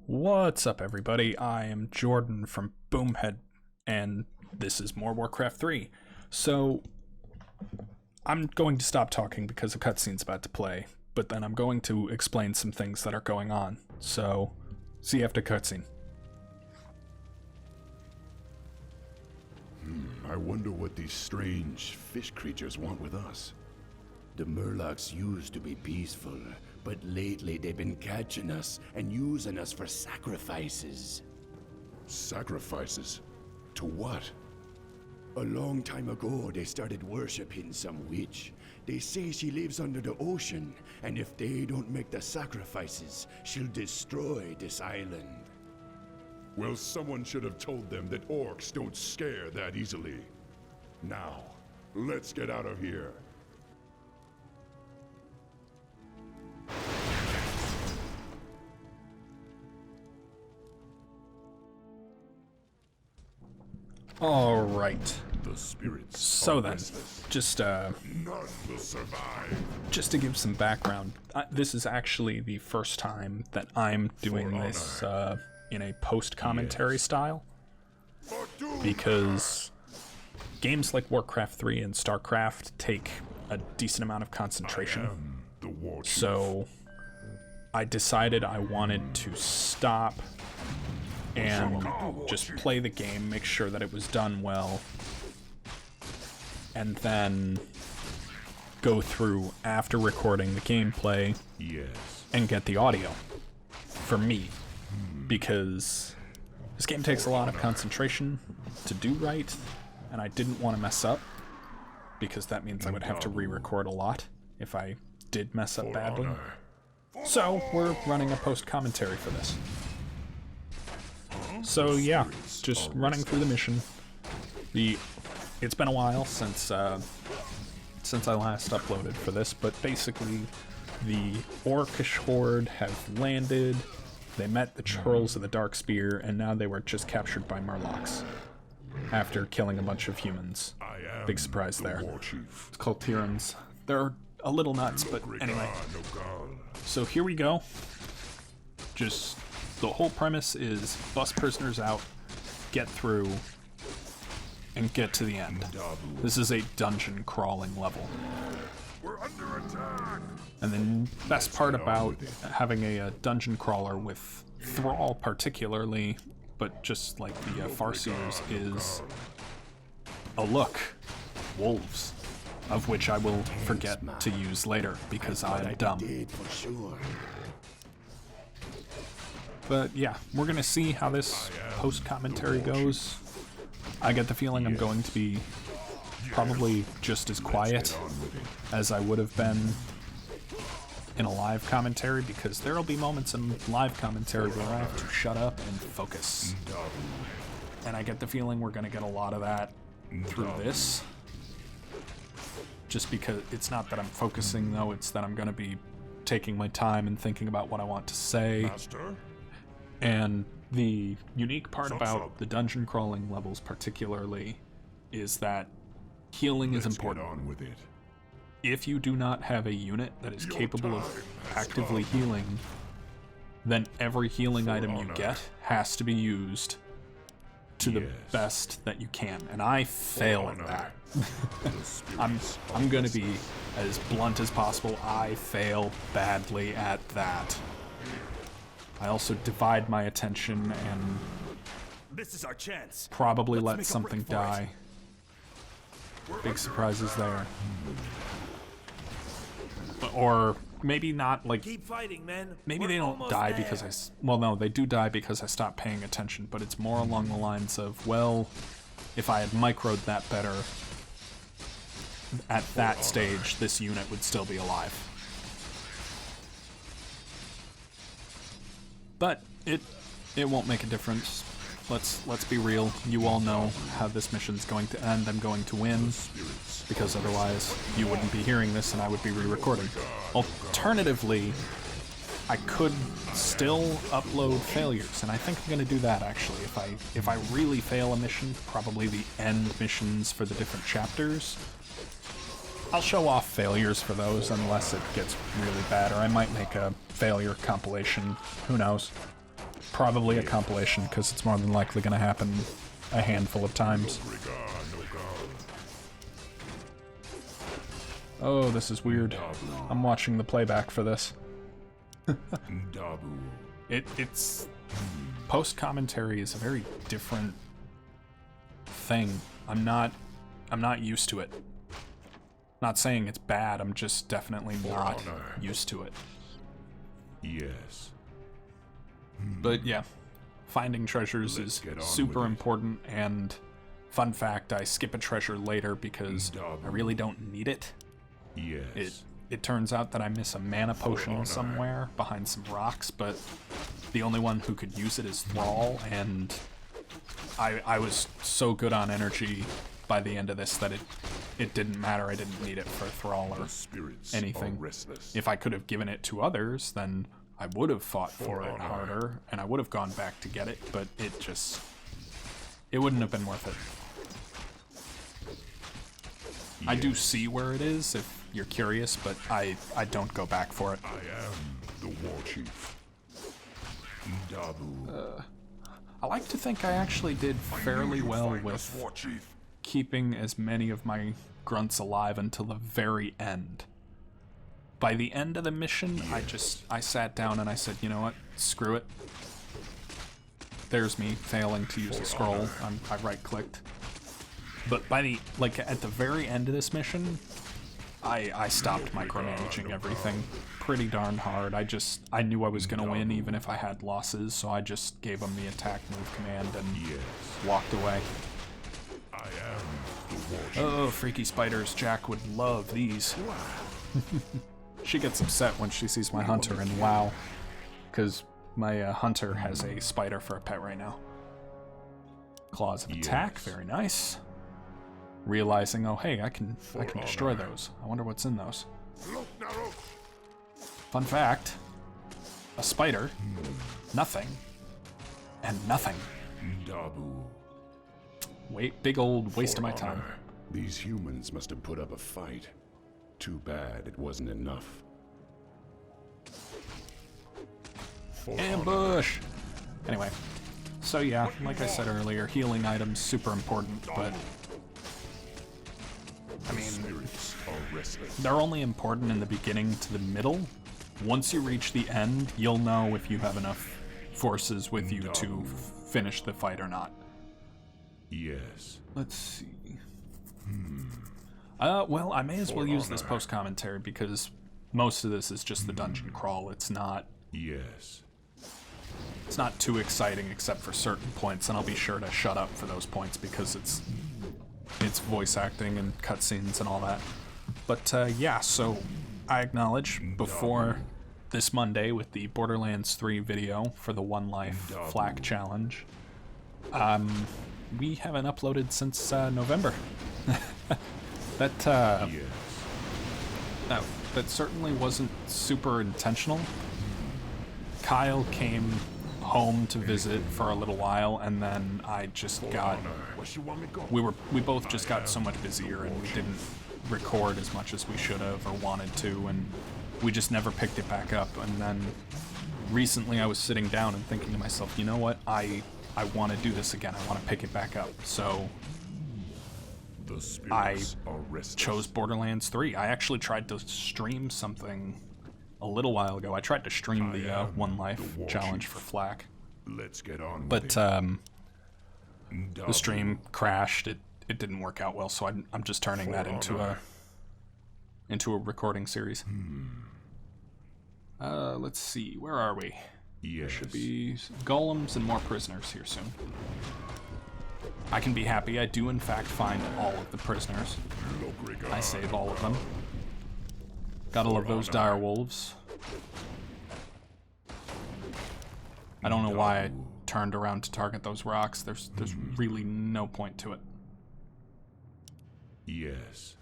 What's up, everybody? I am Jordan from Boomhead, and this is more Warcraft 3. So, I'm going to stop talking because a cutscene's about to play, but then I'm going to explain some things that are going on. So, see you after cutscene. I wonder what these strange fish creatures want with us. The murlocs used to be peaceful, but lately they've been catching us and using us for sacrifices. Sacrifices? To what? A long time ago, they started worshipping some witch. They say she lives under the ocean, and if they don't make the sacrifices, she'll destroy this island. Well, someone should have told them that orcs don't scare that easily. Now, let's get out of here. Alright. The spirits So then, restless. just None will survive. just to give some background, this is actually the first time that I'm doing For this in a post-commentary style, For doom. because games like Warcraft 3 and StarCraft take a decent amount of concentration. The war chief. So I decided I wanted to stop and just play the game, make sure that it was done well, and then go through after recording the gameplay Yes. and get the audio for me, because this game takes a lot of concentration to do right, and I didn't want to mess up, because that means I would have to re-record a lot if I did mess up badly. Honor. So we're running a post-commentary for this. So yeah, just running through the mission. It's been a while since I last uploaded for this, but basically the orcish horde have landed. They met the trolls of the Darkspear, and now they were just captured by murlocs after killing a bunch of humans. I am Big surprise the there. war chief. It's called Tyrans. They're a little nuts, but anyway. So here we go. Just the whole premise is bust prisoners out, get through, and get to the end. This is a dungeon crawling level. We're under attack. And the best part about having a dungeon crawler with Thrall particularly, but just like the Farseers, is a look. Wolves. Of which I will forget to use later, because I'm dumb. Did for sure. But yeah, we're gonna see how this post-commentary goes. I get the feeling I'm going to be probably just as quiet as I would have been in a live commentary, because there'll be moments in live commentary where I have to shut up and focus. And I get the feeling we're gonna get a lot of that through this. Just because it's not that I'm focusing, though, it's that I'm gonna be taking my time and thinking about what I want to say. Master? And the unique part about the dungeon crawling levels particularly is that healing is Let's get important. on with it. If you do not have a unit that is capable of actively healing, then every healing item you get has to be used to the best that you can. And I fail at that. I'm gonna be as blunt as possible. I fail badly at that. I also divide my attention and This is our chance. probably Let's let make a something break for it. die. Big surprises there. Or maybe not, like, Keep fighting, man. maybe We're they don't almost die there. because well, no, they do die because I stopped paying attention, but it's more along the lines of, well, if I had microed that better, at that stage, this unit would still be alive. But it won't make a difference. Let's be real. You all know how this mission's going to end. I'm going to win, because otherwise you wouldn't be hearing this and I would be re-recording. Alternatively, I could still upload failures, and I think I'm going to do that actually. If I really fail a mission, probably the end missions for the different chapters, I'll show off failures for those unless it gets really bad, or I might make a failure compilation. Who knows? Probably a compilation, because it's more than likely going to happen a handful of times. Oh, this is weird. I'm watching the playback for this. It's... Post-commentary is a very different thing. I'm not used to it. Not saying it's bad, I'm just definitely not used to it. Yes. But yeah, finding treasures is super important, and fun fact, I skip a treasure later because I really don't need it. Yes. It turns out that I miss a mana potion somewhere behind some rocks, but the only one who could use it is Thrall, and I was so good on energy by the end of this that it didn't matter. I didn't need it for Thrall or anything. If I could have given it to others, then I would have fought for it harder, and I would have gone back to get it, but it wouldn't have been worth it. I do see where it is if you're curious, but I don't go back for it. I am the war chief. I like to think I actually did fairly well with War chief. keeping as many of my grunts alive until the very end. By the end of the mission, I sat down and I said, you know what, screw it. There's me failing to use the scroll. I right-clicked. But by at the very end of this mission, I stopped micromanaging everything pretty darn hard. I knew I was gonna win even if I had losses, so I just gave them the attack move command and walked away. I am the war chief. Oh, freaky spiders. Jack would love these. She gets upset when she sees my hunter in WoW, because my hunter has a spider for a pet right now. Claws of attack, very nice. Realizing, oh hey, I can destroy those. I wonder what's in those. Fun fact, a spider, nothing, and nothing. Wait, big old waste of my time. These humans must have put up a fight. Too bad it wasn't enough. Ambush! Anyway, so yeah, like I said earlier, healing items super important, but I mean, they're only important in the beginning to the middle. Once you reach the end, you'll know if you have enough forces with you to finish the fight or not. Yes. Let's see. Well, I may as well use this post-commentary because most of this is just the dungeon crawl. It's not too exciting except for certain points, and I'll be sure to shut up for those points because it's voice acting and cutscenes and all that. But yeah, so I acknowledge before this Monday with the Borderlands 3 video for the One Life Flak Challenge, we haven't uploaded since November. That certainly wasn't super intentional. Kyle came home to visit for a little while, and then I just got... We both just got so much busier, and we didn't record as much as we should have or wanted to, and we just never picked it back up. And then recently I was sitting down and thinking to myself, you know what, I want to do this again. I want to pick it back up. So I chose Borderlands 3. I actually tried to stream something a little while ago. I tried to stream the One Life challenge for Flak. Let's get on. But the stream crashed. It didn't work out well, so I'm just turning that into a recording series. Let's see, where are we? There should be golems and more prisoners here soon. I can be happy. I do in fact find all of the prisoners. I save all of them. Gotta love those dire wolves. I don't know why I turned around to target those rocks. There's really no point to it. Yes.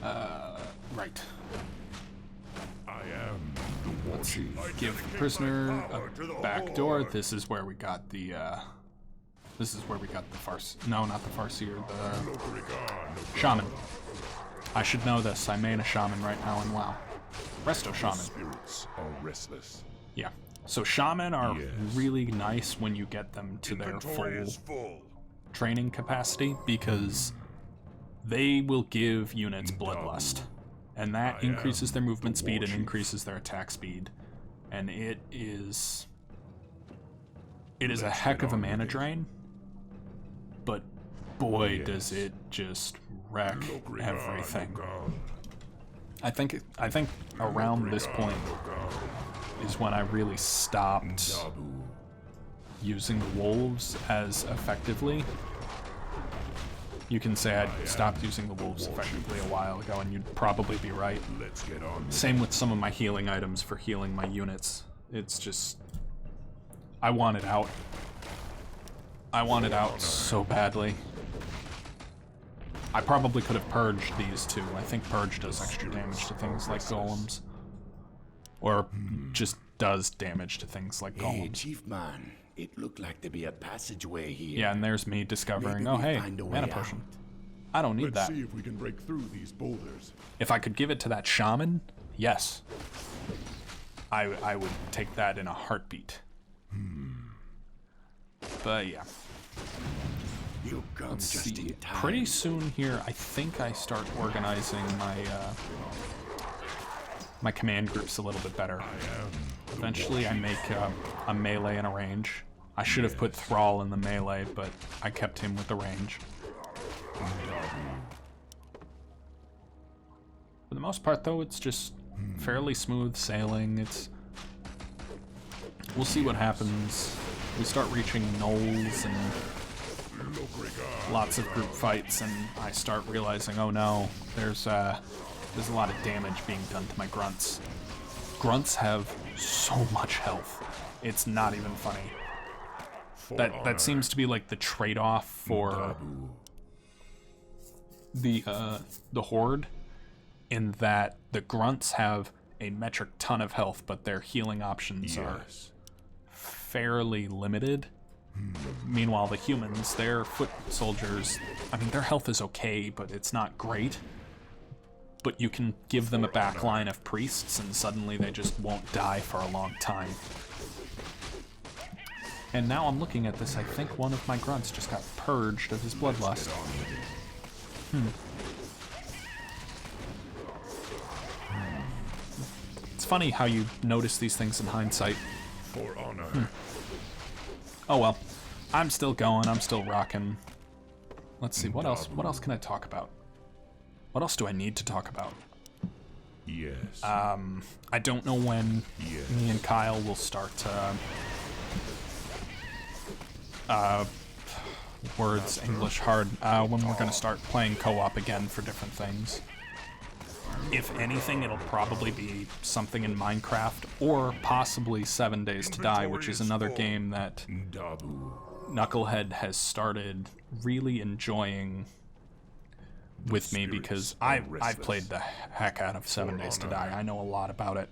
Right. I am the war chief. Give the prisoner a back door. This is where we got the Farseer. No, not the Farseer. The Shaman. I should know this. I main a Shaman right now in WoW. Resto Shaman. Spirits are restless. Yeah. So shaman are Yes. really nice when you get them to their Inventory full is full. training capacity, because they will give units bloodlust, and that I increases am their movement the speed and Warchief. increases their attack speed, and it is a Let's heck get of a on mana with it. drain, but boy Yes. does it just wreck Lokrigar, everything. Lokal. I think around this point is when I really stopped Dabu. using the wolves as effectively. You can say I stopped using the wolves effectively a while ago, and you'd probably be right. Let's get on with Same with some of my healing items for healing my units. It's just... I want it out. I want it out so badly. I probably could have purged these two. I think purge does extra damage to things like golems. Or just does damage to things like Hey, golems. Chief Man, it looked like there be a passageway here. Yeah, and there's me discovering, Maybe oh we hey, find a way mana out. potion. I don't need Let's that. see if we can break through these boulders. If I could give it to that shaman, yes. I would take that in a heartbeat. But yeah, You come just in see, time. pretty soon here, I think I start organizing my my command groups a little bit better. Eventually, I make a melee and a range. I should have put Thrall in the melee, but I kept him with the range. For the most part, though, it's just fairly smooth sailing. We'll see what happens. We start reaching gnolls and lots of group fights, and I start realizing, oh no, there's a lot of damage being done to my grunts. Grunts have so much health. It's not even funny. That seems to be like the trade-off for the Horde, in that the grunts have a metric ton of health, but their healing options are fairly limited. Meanwhile, the humans, their foot soldiers, I mean, their health is okay, but it's not great. But you can give them a backline of priests, and suddenly they just won't die for a long time. And now I'm looking at this, I think one of my grunts just got purged of his bloodlust. It's funny how you notice these things in hindsight. For honor. Oh well, I'm still going, I'm still rocking. Let's see, what else can I talk about? What else do I need to talk about? Yes. I don't know when me and Kyle will start words English hard, when we're gonna start playing co-op again for different things. If anything, it'll probably be something in Minecraft, or possibly 7 Days to Die, which is another game that Dabu. Knucklehead has started really enjoying with me, because I've played the heck out of 7 Days to Die. I know a lot about it.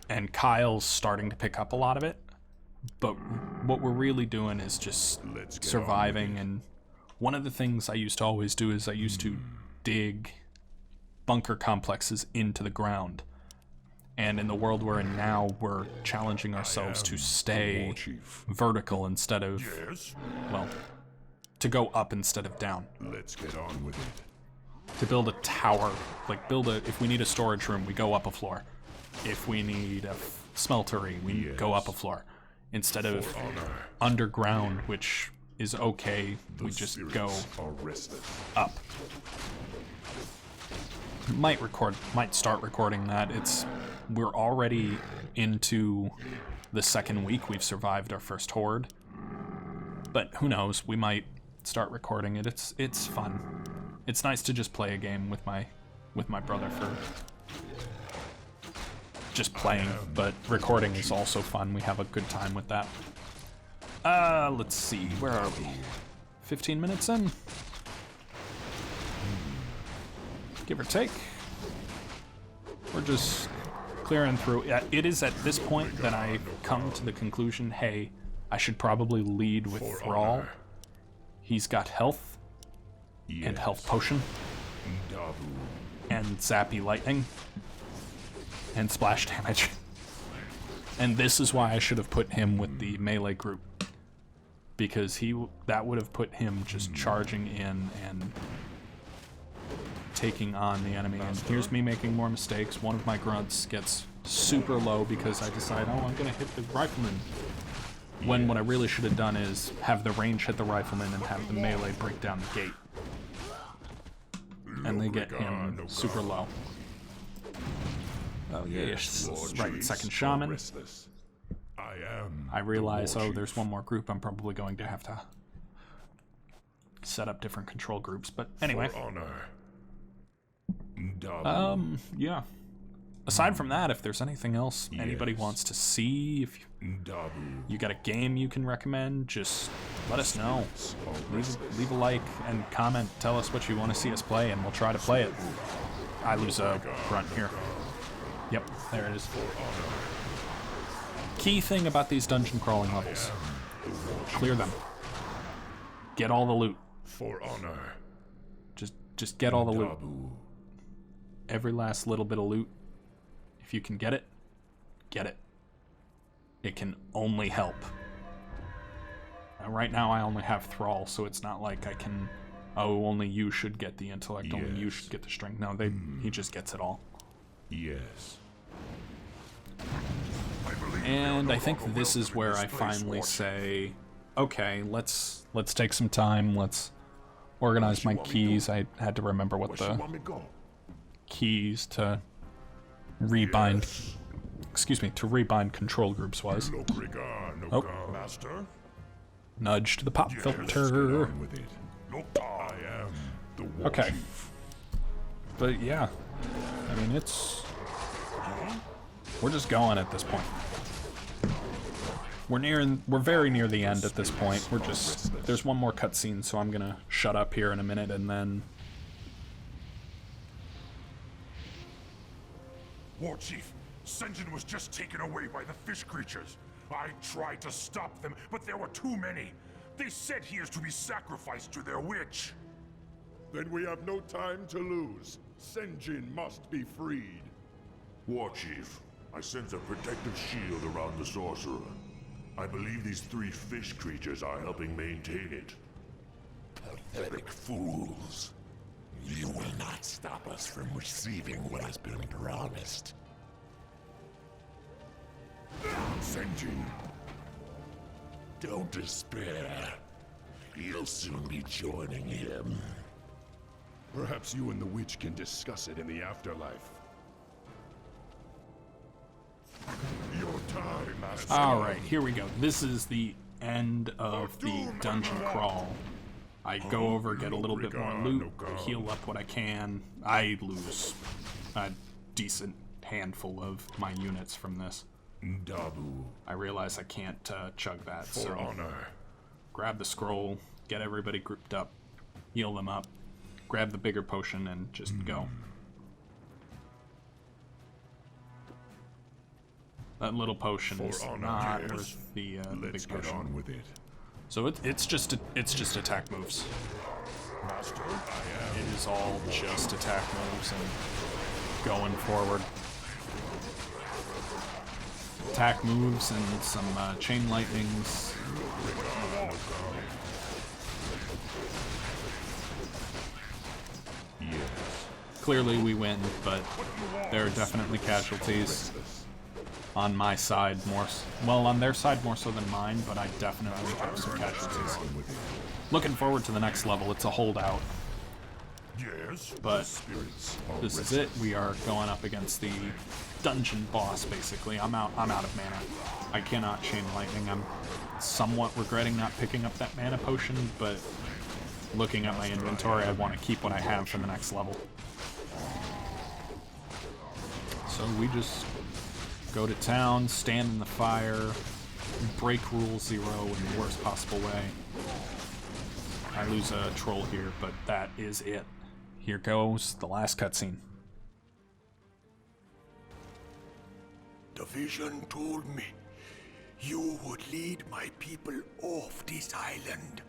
And Kyle's starting to pick up a lot of it. But what we're really doing is just surviving, and one of the things I used to always do is I used to dig bunker complexes into the ground. And in the world we're in now, we're challenging ourselves to stay vertical instead of, well, to go up instead of down. Let's get on with it. To build a tower, like if we need a storage room, we go up a floor. If we need a smeltery, we go up a floor. Instead of underground, which is okay, we just go up. Might start recording that. We're already into the second week we've survived our first horde. But who knows, we might start recording it. It's fun. It's nice to just play a game with my brother for just playing, but recording is also fun. We have a good time with that. Let's see, where are we? 15 minutes in? Give or take. We're just clearing through. It is at this point that I come to the conclusion, hey, I should probably lead with Thrall. He's got health, and health potion, and zappy lightning, and splash damage. And this is why I should have put him with the melee group. Because that would have put him just charging in and taking on the enemy. And here's me making more mistakes. One of my grunts gets super low because I decide, oh, I'm gonna hit the rifleman. When what I really should have done is have the range hit the rifleman and have the melee break down the gate. And they get him super low. Oh yes, right, second shaman. I realize, oh, there's one more group. I'm probably going to have to set up different control groups. But anyway. Yeah. Aside from that, if there's anything else anybody wants to see, if you got a game you can recommend, just let us know. Leave a like and comment. Tell us what you want to see us play, and we'll try to play it. I lose a grunt here. Yep, there it is. Key thing about these dungeon crawling levels. Clear them. Get all the loot. For honor. Just get all the loot. Every last little bit of loot. If you can get it, get it. It can only help. Right now I only have Thrall, so it's not like I can, oh, only you should get the intellect, only you should get the strength. No, he just gets it all. Yes. And I think this is where I finally say, okay, let's take some time, let's organize my keys. I had to remember what the keys to rebind, to rebind control groups was. Oh. Nudge to the pop filter. Okay. But yeah, I mean, we're just going at this point. We're very near the end at this point. There's one more cutscene, so I'm gonna shut up here in a minute and then. War Chief, Senjin was just taken away by the fish creatures. I tried to stop them, but there were too many. They said he is to be sacrificed to their witch. Then we have no time to lose. Senjin must be freed. War Chief, I sense a protective shield around the sorcerer. I believe these 3 fish creatures are helping maintain it. Pathetic fools. You will not stop us from receiving what has been promised. Senjin. Don't despair. You'll soon be joining him. Perhaps you and the witch can discuss it in the afterlife. Your time, Master. Alright, here we go. This is the end of the dungeon crawl. I go over, get a little bit more loot, heal up what I can. I lose a decent handful of my units from this. I realize I can't chug that, so grab the scroll, get everybody grouped up, heal them up, grab the bigger potion, and just go. That little potion is not worth the big potion. So it's just attack moves. It is all just attack moves and going forward. Attack moves and some chain lightnings. Clearly we win, but there are definitely casualties. On my side on their side more so than mine, but I definitely have some casualties. Looking forward to the next level. It's a holdout. But this is it. We are going up against the dungeon boss, basically. I'm out of mana. I cannot chain lightning. I'm somewhat regretting not picking up that mana potion, but looking at my inventory, I want to keep what I have for the next level. So we just go to town, stand in the fire, break Rule 0 in the worst possible way. I lose a troll here, but that is it. Here goes the last cutscene. The vision told me you would lead my people off this island.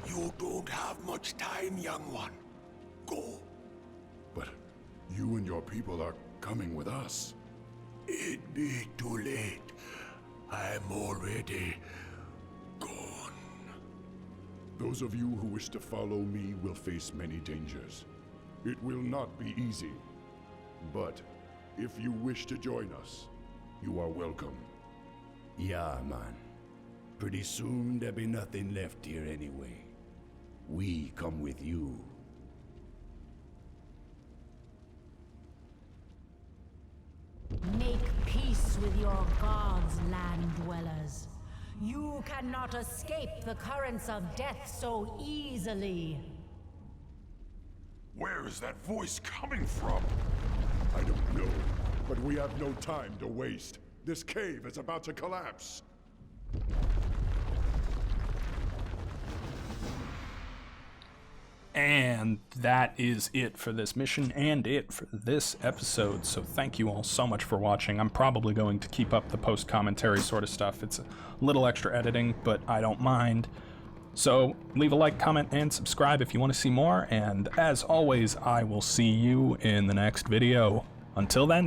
You don't have much time, young one. Go. You and your people are coming with us. It'd be too late. I'm already gone. Those of you who wish to follow me will face many dangers. It will not be easy. But if you wish to join us, you are welcome. Yeah, man. Pretty soon there'll be nothing left here anyway. We come with you. Make peace with your gods, land dwellers. You cannot escape the currents of death so easily. Where is that voice coming from? I don't know, but we have no time to waste. This cave is about to collapse. And that is it for this mission and it for this episode. So thank you all so much for watching. I'm probably going to keep up the post-commentary sort of stuff. It's a little extra editing, but I don't mind. So leave a like, comment, and subscribe if you want to see more. And as always, I will see you in the next video. Until then.